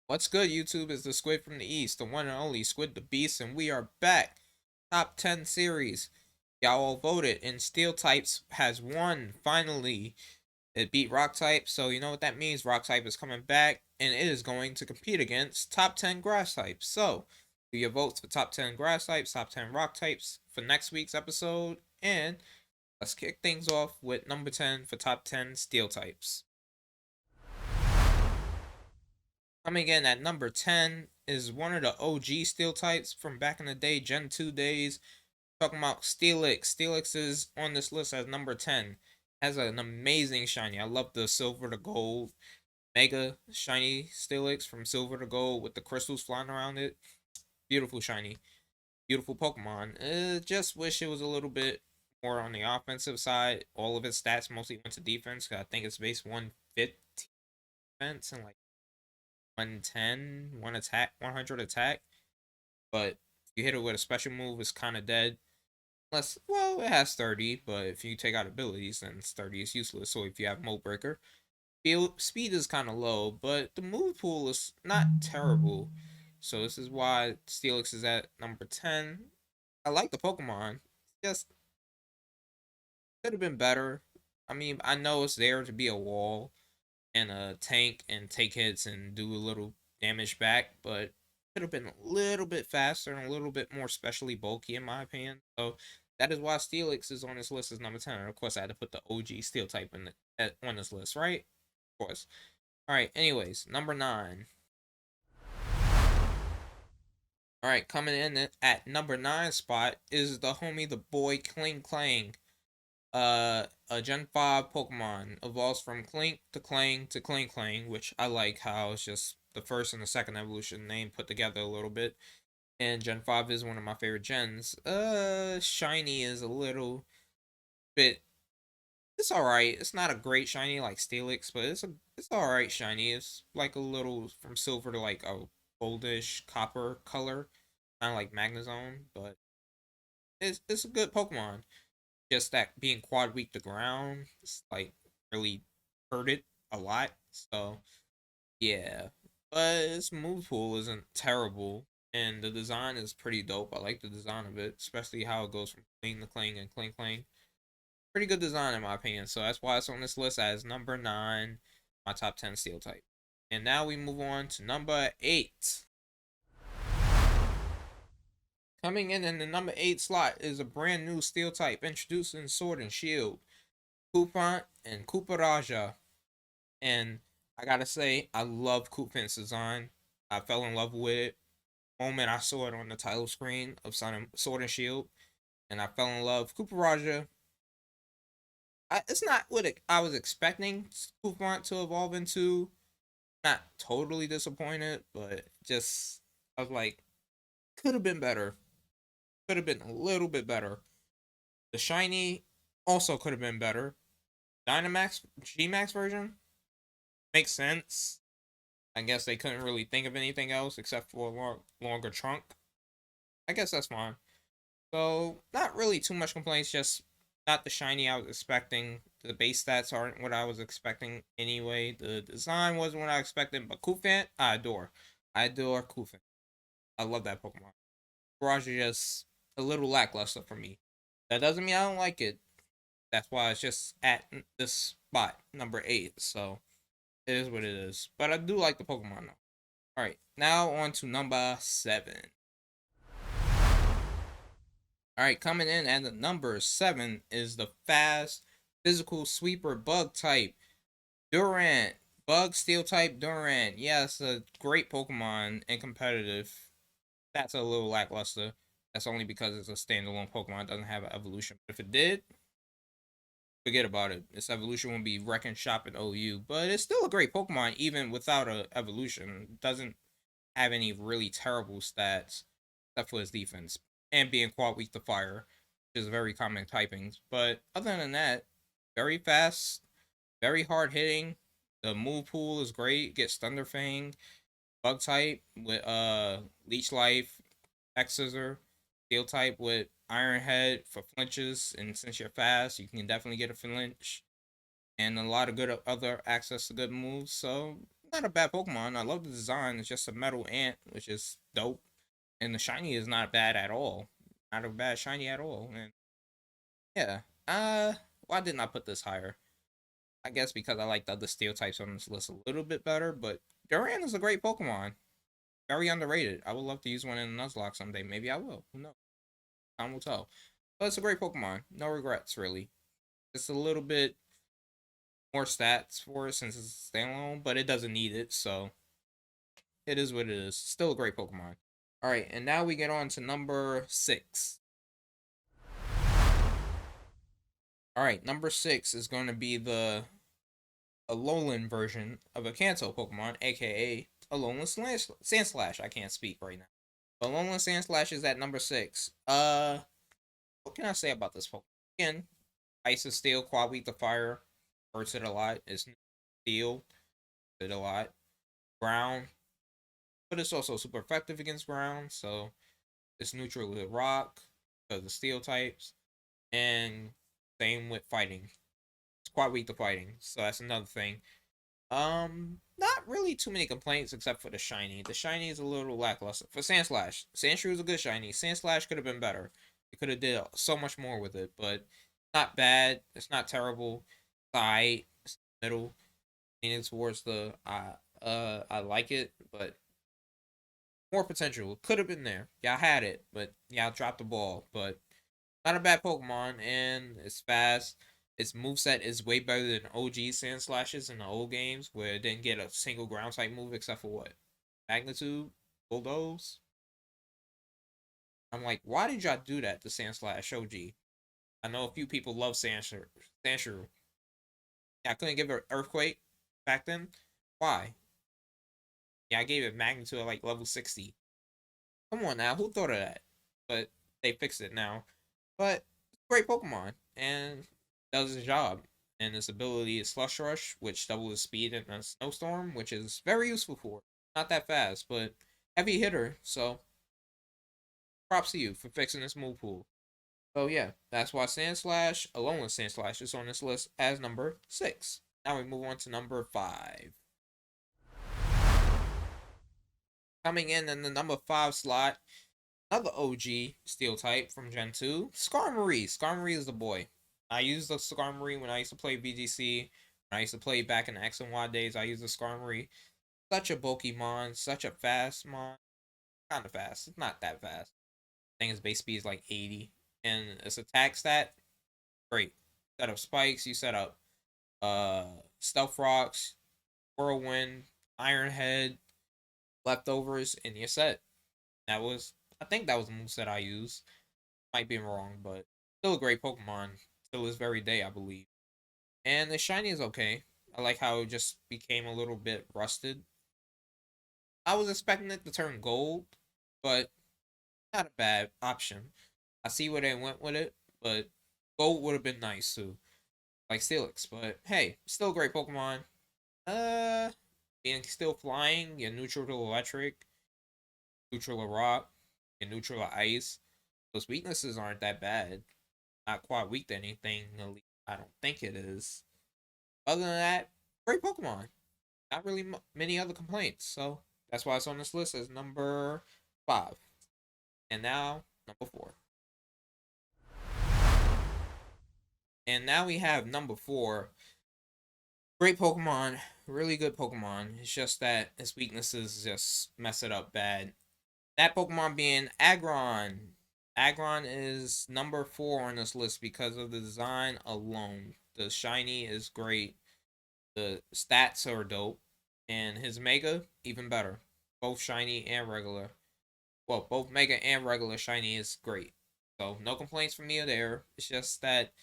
What's good, YouTube? Is the Squid from the East, the one and only SquidDaBeast, and we are back. Top 10 series. Y'all all voted, and Steel types has won finally. It beat Rock type, so you know what that means. Rock type is coming back, and it is going to compete against top 10 grass types. So, do your votes for top 10 grass types, top 10 rock types for next week's episode, and let's kick things off with number 10 for top 10 steel types. Coming in at number 10 is one of the OG steel types from back in the day, Gen 2 days. Talking about Steelix. Steelix is on this list as number 10. Has an amazing shiny. I love the silver to gold mega shiny Steelix from silver to gold with the crystals flying around it. Beautiful shiny. Beautiful Pokemon. Just wish it was a little bit more on the offensive side. All of its stats mostly went to defense. I think it's base 150 defense and like 110, one attack, 100 attack. But if you hit it with a special move, it's kind of dead. Unless, well, it has 30, but if you take out abilities, then 30 is useless. So if you have Mold Breaker, speed is kind of low, but the move pool is not terrible. So this is why Steelix is at number 10. I like the Pokemon. Just could have been better. I mean, I know it's there to be a wall and a tank and take hits and do a little damage back, but could have been a little bit faster and a little bit more specially bulky in my opinion. So that is why Steelix is on this list as number 10. And of course, I had to put the OG Steel type on this list, right? Of course. All right. Anyways, number 9. All right, coming in at number 9 spot is the homie, the boy Clink. A Gen 5 Pokemon evolves from Clink to Clang to Clang, which I like how it's just the first and the second evolution name put together a little bit. And Gen 5 is one of my favorite gens. Shiny is a little bit, it's alright. It's not a great shiny like Steelix, but it's alright shiny. It's like a little from silver to like a goldish copper color. Kinda like Magnezone, but it's a good Pokemon. Just that being quad weak to ground, it's like really hurt it a lot. So yeah, but its move pool isn't terrible, and the design is pretty dope. I like the design of it, especially how it goes from cling to cling and cling cling. Pretty good design in my opinion. So that's why it's on this list as number 9, my top 10 steel type. And now we move on to number 8. Coming in the number 8 slot is a brand new steel type introduced in Sword and Shield. Coupon and Cooperaja. And I gotta say, I love Coupant's design. I fell in love with it the moment I saw it on the title screen of Sword and Shield. And I fell in love. Cooperaja, it's not what I was expecting Coupant to evolve into. Not totally disappointed, but just, I was like, could have been better. Could have been a little bit better. The shiny also could have been better. Dynamax G-Max version makes sense. I guess they couldn't really think of anything else except for a longer trunk. I guess that's fine. So, not really too much complaints, just not the shiny I was expecting. The base stats aren't what I was expecting anyway. The design wasn't what I expected, but Kufant, I adore. I adore Kufant. I love that Pokemon. Garage is just a little lackluster for me. That doesn't mean I don't like it. That's why it's just at this spot, number 8. So, it is what it is. But I do like the Pokemon though. Alright, now on to number 7. Alright, coming in at the number 7 is the fast physical sweeper bug type Durant. Bug steel type Durant. Yes, a great Pokemon and competitive. That's a little lackluster. That's only because it's a standalone Pokemon. It doesn't have an evolution. If it did, forget about it. Its evolution will be Wreck and Shop and OU. But it's still a great Pokemon even without an evolution. It doesn't have any really terrible stats except for his defense and being quite weak to fire, which is very common typings. But other than that, very fast, very hard hitting. The move pool is great. Gets Thunder Fang, Bug type with Leech Life, X Scissor, Steel type with Iron Head for flinches, and since you're fast, you can definitely get a flinch and a lot of good other access to good moves. So not a bad Pokemon. I love the design. It's just a metal ant, which is dope. And the shiny is not bad at all. Not a bad shiny at all. And yeah. Why didn't I put this higher? I guess because I like the other steel types on this list a little bit better, but Durant is a great Pokemon. Very underrated. I would love to use one in a Nuzlocke someday. Maybe I will. Who knows? Time will tell. But it's a great Pokemon. No regrets, really. Just a little bit more stats for it since it's standalone, but it doesn't need it, so it is what it is. Still a great Pokemon. Alright, and now we get on to number 6. Alright, number 6 is going to be the Alolan version of a Kanto Pokemon, aka Alolan Sandslash. I can't speak right now. Alolan Sandslash is at number 6. What can I say about this Pokemon? Again, Ice is Steel, Quad Weak to Fire, hurts it a lot. It's Steel, it a lot. Ground, but it's also super effective against ground, so it's neutral with rock because of steel types, and same with fighting. It's quite weak to fighting, so that's another thing. Not really too many complaints except for the shiny. The shiny is a little lackluster. For Sandslash, Sandshrew is a good shiny. Sandslash could have been better. It could have did so much more with it, but not bad. It's not terrible. It's middle, leaning towards the I like it, but more potential. Could have been there. Y'all had it, but y'all dropped the ball. But not a bad Pokemon, and it's fast. Its moveset is way better than OG Sandslashes in the old games, where it didn't get a single ground type move except for what? Magnitude? Bulldoze? I'm like, why did y'all do that to Sandslash OG? I know a few people love Sandshrew. Yeah, I couldn't give it Earthquake back then. Why? Yeah, I gave it Magnitude at like level 60. Come on now, who thought of that? But they fixed it now. But great Pokemon and does his job. And his ability is Slush Rush, which doubles his speed in a snowstorm, which is very useful for it. Not that fast, but heavy hitter. So props to you for fixing this move pool. So yeah, that's why Sandslash, along with Sandslash, is on this list as number 6. Now we move on to number 5. Coming in the number 5 slot, another OG steel type from Gen 2, Skarmory. Skarmory is the boy. I used the Skarmory when I used to play VGC. When I used to play back in the X and Y days, I used the Skarmory. Such a bulky mon, such a fast mon. Kind of fast. It's not that fast. I think its base speed is like 80. And its attack stat, great. Set up spikes, you set up stealth rocks, whirlwind, iron head, leftovers, and you're set. That was, I think that was the moveset I used. Might be wrong, but still a great Pokemon till this very day, I believe. And the shiny is okay. I like how it just became a little bit rusted. I was expecting it to turn gold, but not a bad option. I see where they went with it, but gold would have been nice too, like Steelix. But hey, still a great Pokemon. Uh, Being still flying, you're neutral to electric, neutral to rock, and neutral to ice. Those weaknesses aren't that bad. Not quite weak to anything. At least I don't think it is. Other than that, great Pokemon. Not really many other complaints. So that's why it's on this list as number 5. And now, number 4. And now we have number 4. Great Pokemon. Really good Pokemon. It's just that its weaknesses just mess it up bad. That Pokemon being Agron. Agron is number 4 on this list because of the design alone. The shiny is great. The stats are dope. And his Mega, even better. Both shiny and regular. Well, both Mega and regular shiny is great. So, no complaints from me there. It's just that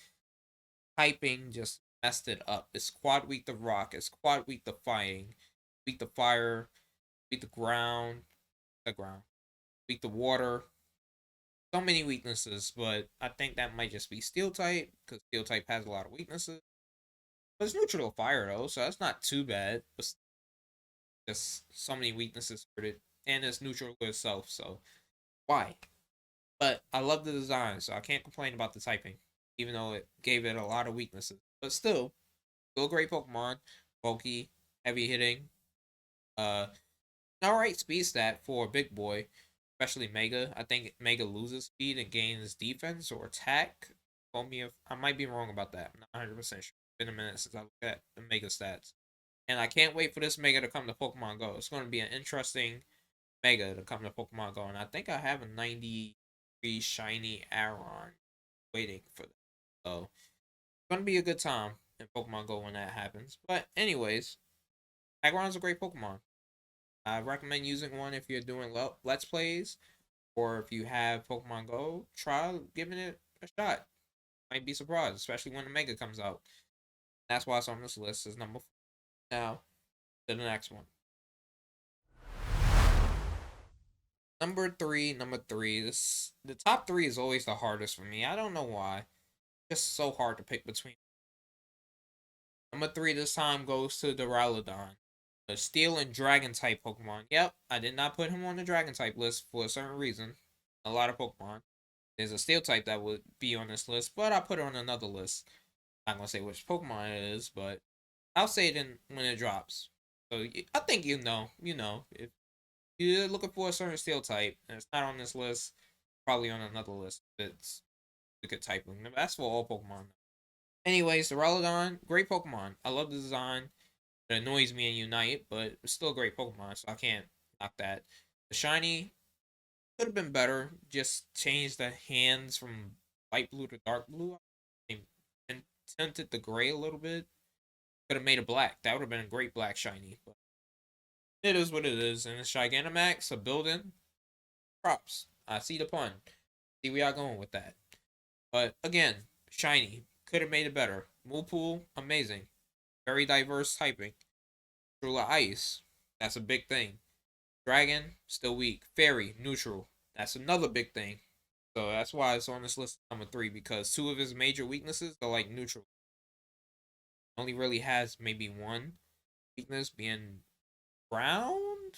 typing just messed it up. It's quad weak to rock. It's quad weak to fighting. Weak to fire. Weak to ground. Weak to water. So many weaknesses, but I think that might just be steel type because steel type has a lot of weaknesses. But it's neutral to fire though, so that's not too bad. But just so many weaknesses for it, and it's neutral to itself. So why? But I love the design, so I can't complain about the typing, even though it gave it a lot of weaknesses. But still a great Pokemon. Bulky, heavy hitting, Uh, alright speed stat for a big boy, especially Mega. I think Mega loses speed and gains defense or attack. Quote me if I might be wrong about that. I'm not 100% sure. It's been a minute since I looked at the Mega stats. And I can't wait for this Mega to come to Pokemon Go. It's going to be an interesting Mega to come to Pokemon Go. And I think I have a 93 shiny Agron waiting for that. So it's going to be a good time in Pokemon Go when that happens. But anyways, Agron's a great Pokemon. I recommend using one if you're doing Let's Plays or if you have Pokemon Go. Try giving it a shot. Might be surprised, especially when the Mega comes out. That's why it's on this list as number 4. Now, to the next one. Number three. The top 3 is always the hardest for me. I don't know why. It's just so hard to pick between. Number 3 this time goes to the Raladon. The Steel and Dragon type Pokemon. Yep, I did not put him on the Dragon type list for a certain reason. A lot of Pokemon. There's a Steel type that would be on this list, but I put it on another list. I'm not gonna say which Pokemon it is, but I'll say it when it drops. So I think you know. If you're looking for a certain Steel type and it's not on this list, probably on another list. It's a good type. That's for all Pokemon. Anyways, the Raladon, great Pokemon. I love the design. It annoys me in Unite, but it's still a great Pokemon, so I can't knock that. The shiny could have been better. Just change the hands from light blue to dark blue. And tinted the gray a little bit. Could have made it black. That would have been a great black shiny. But it is what it is. And it's Gigantamax, a building. Props. I see the pun. See where y'all going with that. But again, shiny. Could have made it better. Moolpool, amazing. Very diverse typing. Trula Ice. That's a big thing. Dragon, still weak. Fairy, neutral. That's another big thing. So that's why it's on this list number 3, because 2 of his major weaknesses are like neutral. Only really has maybe one weakness being ground.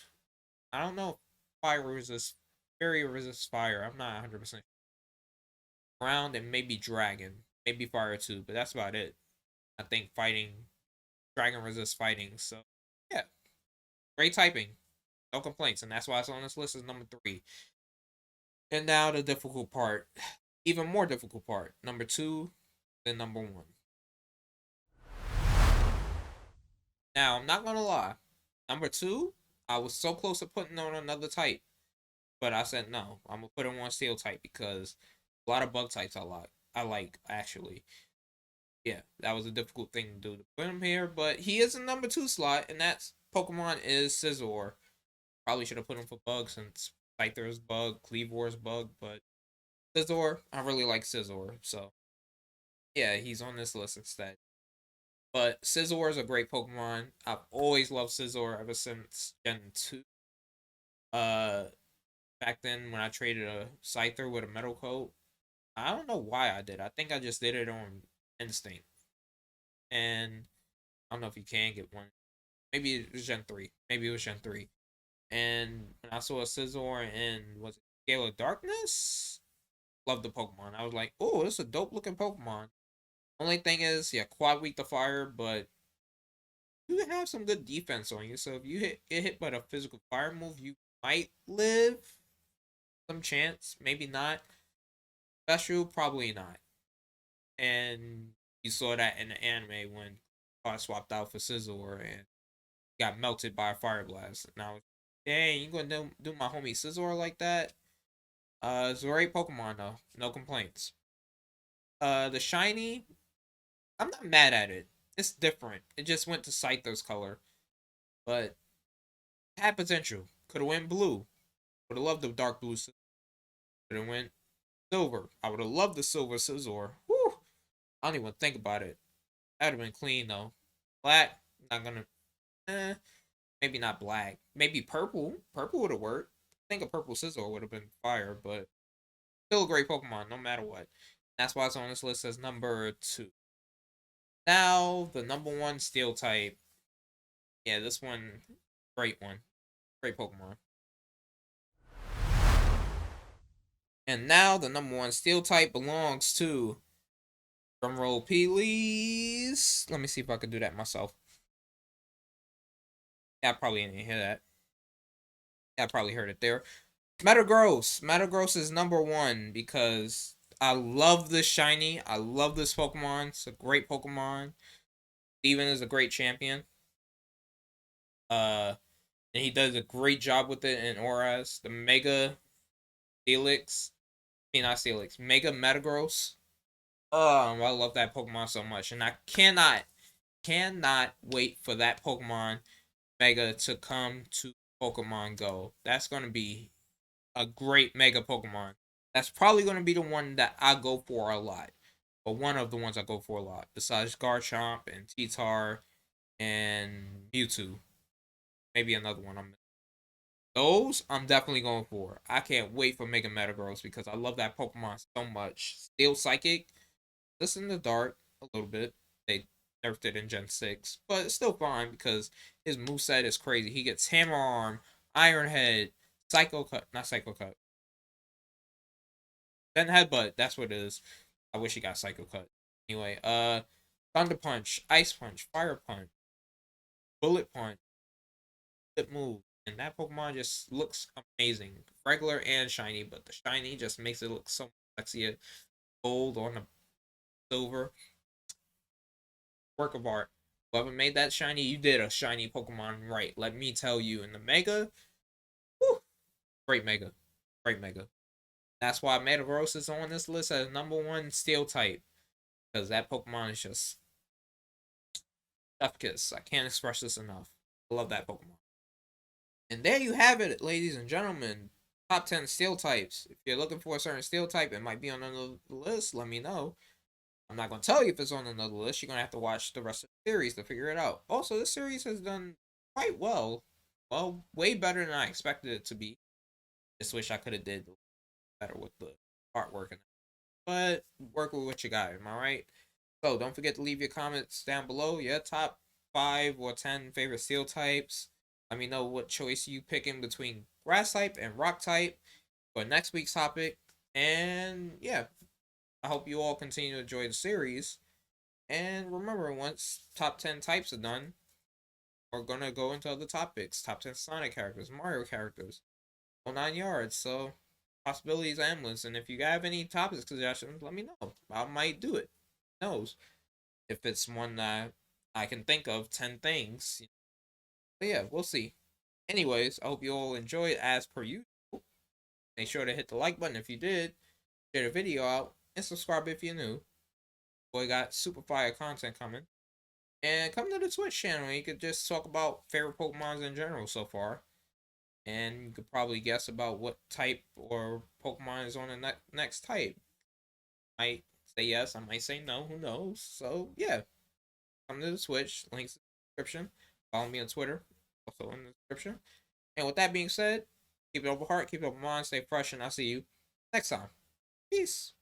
I don't know if fire resists, fairy resists fire. I'm not 100% ground and maybe dragon, maybe fire too, but that's about it. I think fighting dragon resists fighting. So yeah, great typing, no complaints, and that's why it's on this list as number 3. And now the difficult part, even more difficult part, number 2 than number 1. Now I'm not gonna lie, number 2, I was so close to putting on another type, but I said no. I'm gonna put him on steel type because a lot of bug types I like actually. Yeah, that was a difficult thing to do to put him here, but he is in number 2 slot, and that's Pokemon is Scizor. Probably should have put him for bug since Scyther's bug, Cleavor's bug, but Scizor, I really like Scizor, so yeah, he's on this list instead. But Scizor is a great Pokemon. I've always loved Scizor ever since Gen 2. Uh, Back then when I traded a Scyther with a metal coat, I don't know why I did. I think I just did it on instinct. And I don't know if you can get one. Maybe it was Gen 3. Maybe it was Gen 3. And when I saw a Scizor in, was it Scale of Darkness? Loved the Pokemon. I was like, oh, this is a dope looking Pokemon. Only thing is, yeah, quad weak to fire, but you have some good defense on you. So if you get hit by a physical fire move, you might live. Some chance, maybe not. Special, probably not. And you saw that in the anime when I swapped out for Scizor and got melted by a fire blast. And I was, dang, you gonna do my homie Scizor like that? It's a great Pokemon though, no complaints. The shiny, I'm not mad at it. It's different. It just went to Scyther's color, but had potential. Could have went blue. Would have loved the dark blue. Could have went silver. I would have loved the silver Scizor. Whew. I don't even think about it. That would have been clean though. Black, not gonna. Maybe not black. Maybe purple. Purple would have worked. I think a purple Scizor would have been fire, but still a great Pokemon no matter what. That's why it's on this list as number 2. Now the number 1 Steel type. Yeah, this one, great one, great Pokemon. And now the number 1 Steel type belongs to. Drumroll, please. Let me see if I can do that myself. Yeah, I probably didn't hear that. Yeah, I probably heard it there. Metagross. Metagross is number one because I love this shiny. I love this Pokemon. It's a great Pokemon. Steven is a great champion. Uh, and he does a great job with it in Auras. The Mega Steelix. I mean, not Steelix. Mega Metagross. I love that Pokemon so much. And I cannot wait for that Pokemon Mega to come to Pokemon Go. That's going to be a great Mega Pokemon. That's probably going to be the one that I go for a lot. But one of the ones I go for a lot. Besides Garchomp and T-Tar and Mewtwo. Maybe another one. Those I'm definitely going for. I can't wait for Mega Metagross because I love that Pokemon so much. Steel Psychic. Listen to Dark a little bit. They nerfed it in Gen 6. But it's still fine because his moveset is crazy. He gets Hammer Arm, Iron Head, Psycho Cut. Not Psycho Cut. Then Headbutt. That's what it is. I wish he got Psycho Cut. Anyway, Thunder Punch, Ice Punch, Fire Punch, Bullet Punch, Flip Move. And that Pokemon just looks amazing. Regular and shiny, but the shiny just makes it look so much sexier. Gold on the silver. Work of art. Whoever made that shiny, you did a shiny Pokemon right. Let me tell you. In the Mega, whew, great Mega. Great Mega. That's why Metagross is on this list as number one Steel type. Because that Pokemon is just Chef Kiss. I can't express this enough. I love that Pokemon. And there you have it, ladies and gentlemen. Top 10 Steel types. If you're looking for a certain Steel type, it might be on another list. Let me know. I'm not going to tell you if it's on another list. You're going to have to watch the rest of the series to figure it out. Also, this series has done quite well. Well, way better than I expected it to be. Just wish I could have did better with the artwork. But work with what you got. Am I right? So don't forget to leave your comments down below. Your top 5 or 10 favorite Steel types. Let me know what choice you picking between Grass type and Rock type for next week's topic. And yeah, I hope you all continue to enjoy the series. And remember, once top 10 types are done, we're gonna go into other topics. Top 10 Sonic characters, Mario characters, all 9 yards. So possibilities are endless. And if you have any topic suggestions, let me know. I might do it. Who knows? If it's one that I can think of 10 things. But yeah, we'll see. Anyways, I hope you all enjoyed as per usual. Make sure to hit the like button if you did, share the video out, and subscribe if you're new. Boy got super fire content coming. And come to the Twitch channel. You could just talk about favorite Pokemons in general so far. And you could probably guess about what type or Pokemon is on the next type. I might say yes, I might say no, who knows. So yeah, come to the Twitch. Links in the description. Follow me on Twitter, also in the description. And with that being said, keep it over heart, keep it over mind, stay fresh, and I'll see you next time. Peace.